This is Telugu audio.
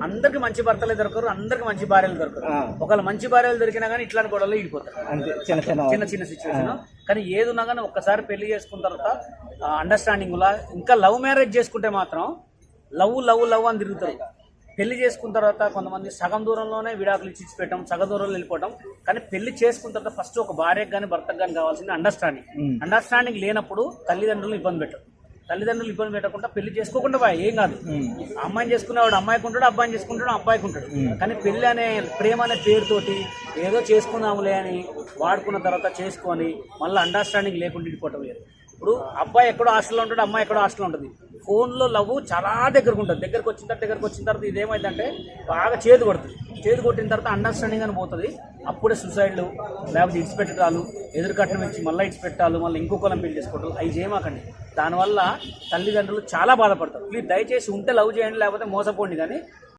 అందరికి మంచి భర్తలే దొరకరు, అందరికి మంచి భార్యలు దొరకరు. ఒకవేళ మంచి భార్యలు దొరికినా కానీ ఇట్లాంటి గొడవలు ఇడిపోతారు, చిన్న చిన్న సిచ్యువేషన్. కానీ ఏది ఉన్నా కానీ ఒక్కసారి పెళ్లి చేసుకున్న తర్వాత అండర్స్టాండింగ్ లా, ఇంకా లవ్ మ్యారేజ్ చేసుకుంటే మాత్రం లవ్ లవ్ లవ్ అని తిరుగుతారు. పెళ్లి చేసుకున్న తర్వాత కొంతమంది సగం దూరంలోనే విడాకులు ఇచ్చి పెట్టడం, సగం దూరంలో వెళ్ళిపోవడం. కానీ పెళ్లి చేసుకున్న తర్వాత ఫస్ట్ ఒక భార్యకు కానీ భర్తకు కానీ కావాల్సింది అండర్స్టాండింగ్ లేనప్పుడు తల్లిదండ్రులు ఇబ్బంది పెట్టరు. తల్లిదండ్రులు ఇబ్బంది పెట్టకుండా పెళ్లి చేసుకోకుండా ఏం కాదు. అమ్మాయిని చేసుకునేవాడు అమ్మాయికి ఉంటాడు, అబ్బాయిని చేసుకుంటాడు అబ్బాయికి ఉంటాడు. కానీ పెళ్లి అనే ప్రేమ అనే పేరుతోటి ఏదో చేసుకుందాములే అని వాడుకున్న తర్వాత చేసుకొని మళ్ళీ అండర్స్టాండింగ్ లేకుండా ఇడిపోవటం లేదు. ఇప్పుడు అబ్బాయి ఎక్కడో హాస్టల్లో ఉంటాడు, అమ్మాయి ఎక్కడో హాస్టల్లో ఉంటుంది. ఫోన్లో లవ్ చాలా దగ్గరకు ఉంటుంది. దగ్గరకు వచ్చిన తర్వాత ఇదేమైందంటే బాగా చేదు కొడుతుంది. చేదు కొట్టిన తర్వాత అండర్స్టాండింగ్ అని పోతుంది. అప్పుడే సూసైడ్లు, లేకపోతే ఇడిచిపెట్టడాలు, ఎదురు కట్నం ఇచ్చి మళ్ళీ ఇడిచిపెట్టాలు, మళ్ళీ ఇంకొకళ్ళని పెళ్లి చేసుకోవడం, అవి చేయమాకండి. దానివల్ల తల్లిదండ్రులు చాలా బాధపడతారు. ప్లీజ్ దయచేసి ఉంటే లవ్ చేయండి, లేకపోతే మోసపోండి. కానీ